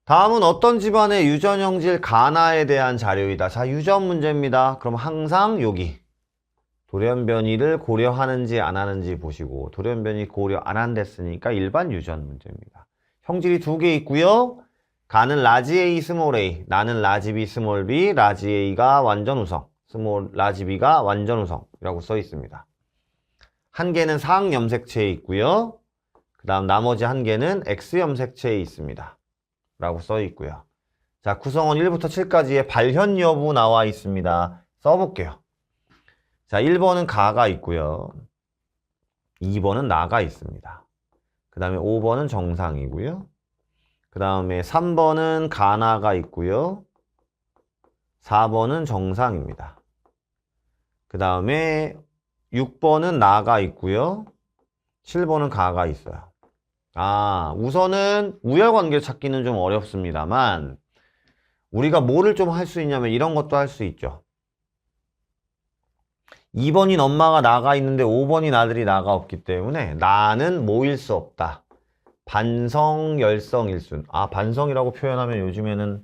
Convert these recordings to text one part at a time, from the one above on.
다음은 어떤 집안의 유전형질 가나에 대한 자료이다. 자, 유전 문제입니다. 그럼 항상 여기 돌연변이를 고려하는지 안 하는지 보시고, 돌연변이 고려 안 한댔으니까 일반 유전 문제입니다. 형질이 두 개 있고요. 가는 라지 A, 스몰 a, 나는 라지 B, 스몰 b, 라지 A가 완전 우성, 라지 B가 완전 우성이라고 써 있습니다. 한 개는 상 염색체에 있고요. 그 다음 나머지 한 개는 X 염색체에 있습니다. 라고 써 있고요. 자, 구성원 1부터 7까지의 발현 여부 나와 있습니다. 써볼게요. 자, 1번은 가가 있고요. 2번은 나가 있습니다. 그 다음에 5번은 정상이고요. 그 다음에 3번은 가나가 있고요. 4번은 정상입니다. 그 다음에 6번은 나가 있고요. 7번은 가가 있어요. 우선은 우열관계 찾기는 좀 어렵습니다만 우리가 뭐를 좀 할 수 있냐면 이런 것도 할 수 있죠. 2번인 엄마가 나가 있는데 5번인 아들이 나가 없기 때문에 나는 뭐일 수 없다. 반성, 열성, 일순. 반성이라고 표현하면 요즘에는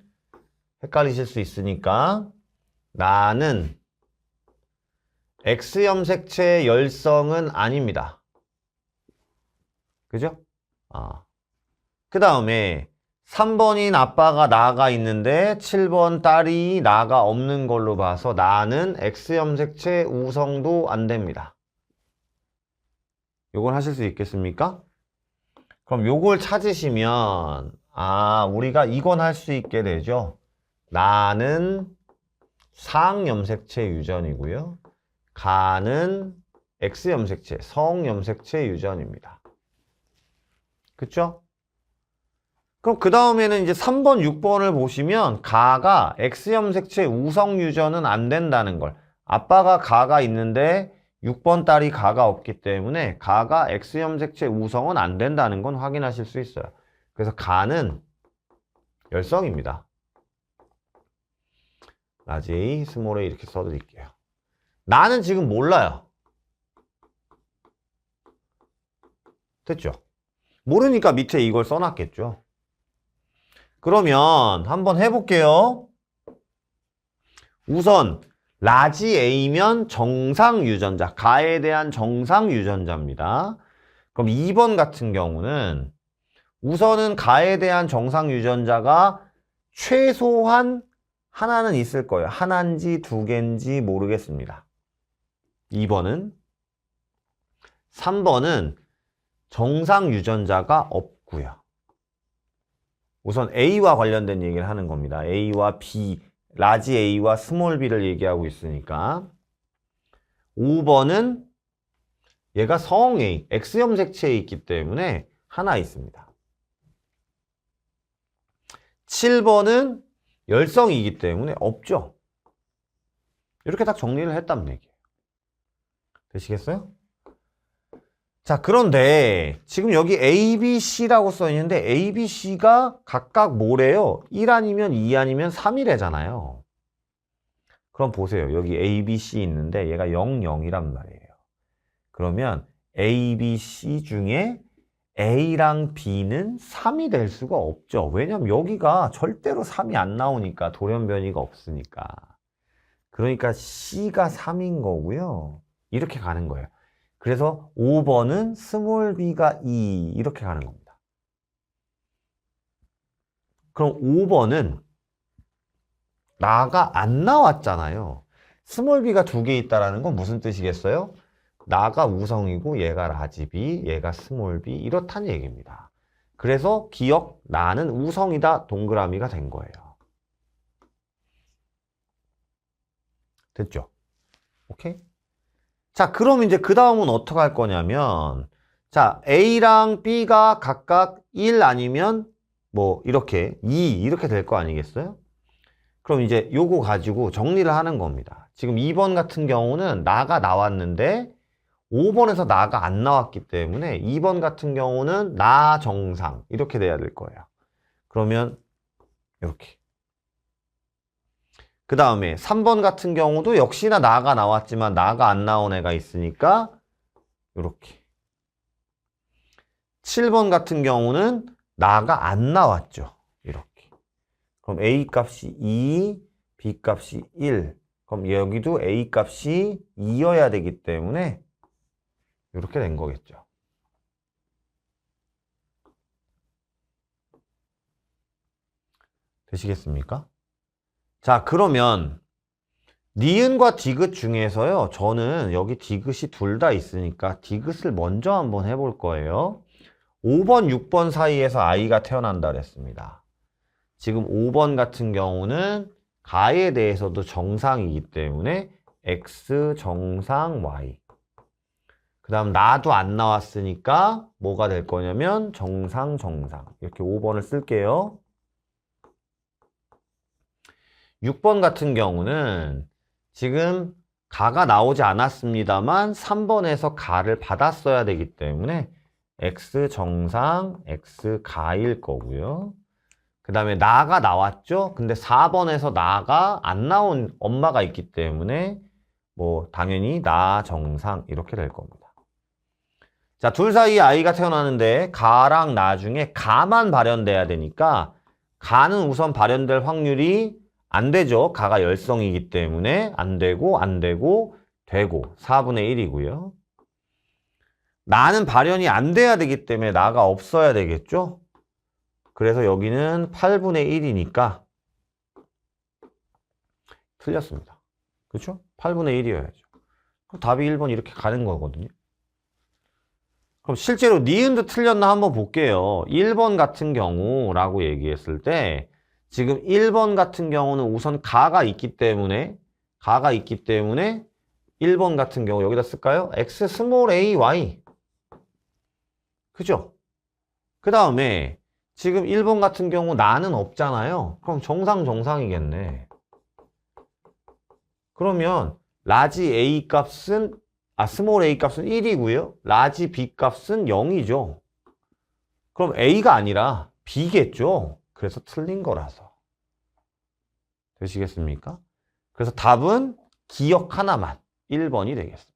헷갈리실 수 있으니까 나는 X염색체 열성은 아닙니다. 그죠? 그 다음에 3번인 아빠가 나가 있는데 7번 딸이 나가 없는 걸로 봐서 나는 X염색체 우성도 안 됩니다. 요걸 하실 수 있겠습니까? 그럼 요걸 찾으시면 우리가 이건 할 수 있게 되죠. 나는 상염색체 유전이고요. 가는 X염색체, 성염색체 유전입니다. 그쵸? 그럼 그 다음에는 이제 3번, 6번을 보시면 가가 X염색체 우성 유전은 안 된다는 걸. 아빠가 가가 있는데 6번 딸이 가가 없기 때문에 가가 X염색체 우성은 안 된다는 건 확인하실 수 있어요. 그래서 가는 열성입니다. 라지 A, 스몰 a 이렇게 써드릴게요. 나는 지금 몰라요. 됐죠? 모르니까 밑에 이걸 써놨겠죠. 그러면 한번 해볼게요. 우선 라지 A면 정상 유전자, 가에 대한 정상 유전자입니다. 그럼 2번 같은 경우는 우선은 가에 대한 정상 유전자가 최소한 하나는 있을 거예요. 하나인지 두 개인지 모르겠습니다. 2번은 3번은 정상 유전자가 없고요. 우선 A와 관련된 얘기를 하는 겁니다. A와 B, 라지 A와 스몰 b를 얘기하고 있으니까 5번은 얘가 성 A, X염색체에 있기 때문에 하나 있습니다. 7번은 열성이기 때문에 없죠. 이렇게 딱 정리를 했단 얘기예요. 되시겠어요? 자, 그런데 지금 여기 A, B, C라고 써 있는데 A, B, C가 각각 뭐래요? 1 아니면 2 아니면 3이래잖아요. 그럼 보세요. 여기 A, B, C 있는데 얘가 0, 0이란 말이에요. 그러면 A, B, C 중에 A랑 B는 3이 될 수가 없죠. 왜냐면 여기가 절대로 3이 안 나오니까 돌연변이가 없으니까. 그러니까 C가 3인 거고요. 이렇게 가는 거예요. 그래서 5번은 스몰 b가 2 이렇게 가는 겁니다. 그럼 5번은 나가 안 나왔잖아요. 스몰 b가 두 개 있다는 건 무슨 뜻이겠어요? 나가 우성이고 얘가 라지 B, 얘가 스몰 b 이렇다는 얘기입니다. 그래서 기억, 나는 우성이다 동그라미가 된 거예요. 됐죠? 오케이? 자, 그럼 이제 그 다음은 어떻게 할 거냐면, 자, A랑 B가 각각 1 아니면 뭐 이렇게 2 이렇게 될 거 아니겠어요? 그럼 이제 요거 가지고 정리를 하는 겁니다. 지금 2번 같은 경우는 나가 나왔는데 5번에서 나가 안 나왔기 때문에 2번 같은 경우는 나 정상 이렇게 돼야 될 거예요. 그러면 이렇게. 그 다음에 3번 같은 경우도 역시나 나가 나왔지만 나가 안 나온 애가 있으니까 이렇게. 7번 같은 경우는 나가 안 나왔죠. 이렇게. 그럼 A 값이 2, B 값이 1. 그럼 여기도 A 값이 2여야 되기 때문에 이렇게 된 거겠죠. 되시겠습니까? 자, 그러면 니은과 디귿 중에서요. 저는 여기 디귿이 둘 다 있으니까 디귿을 먼저 한번 해볼 거예요. 5번, 6번 사이에서 아이가 태어난다 그랬습니다. 지금 5번 같은 경우는 가에 대해서도 정상이기 때문에 x 정상 y. 그 다음 나도 안 나왔으니까 뭐가 될 거냐면 정상 정상. 이렇게 5번을 쓸게요. 6번 같은 경우는 지금 가가 나오지 않았습니다만 3번에서 가를 받았어야 되기 때문에 x 정상 x 가일 거고요. 그 다음에 나가 나왔죠? 근데 4번에서 나가 안 나온 엄마가 있기 때문에 뭐 당연히 나 정상 이렇게 될 겁니다. 자, 둘 사이에 아이가 태어나는데 가랑 나 중에 가만 발현돼야 되니까 가는 우선 발현될 확률이 안 되죠. 가가 열성이기 때문에 안 되고 되고 4분의 1이고요. 나는 발현이 안 돼야 되기 때문에 나가 없어야 되겠죠. 그래서 여기는 8분의 1이니까 틀렸습니다. 그렇죠? 8분의 1이어야죠. 그럼 답이 1번 이렇게 가는 거거든요. 그럼 실제로 니은도 틀렸나 한번 볼게요. 1번 같은 경우라고 얘기했을 때 지금 1번 같은 경우는 우선 가가 있기 때문에 1번 같은 경우 여기다 쓸까요? x 스몰 a y. 그죠? 그 다음에 지금 1번 같은 경우 나는 없잖아요. 그럼 정상이겠네. 그러면 라지 a 값은 스몰 a 값은 1이고요. 라지 b 값은 0이죠. 그럼 a가 아니라 b겠죠. 그래서 틀린 거라서. 되시겠습니까? 그래서 답은 기억 하나만 1번이 되겠습니다.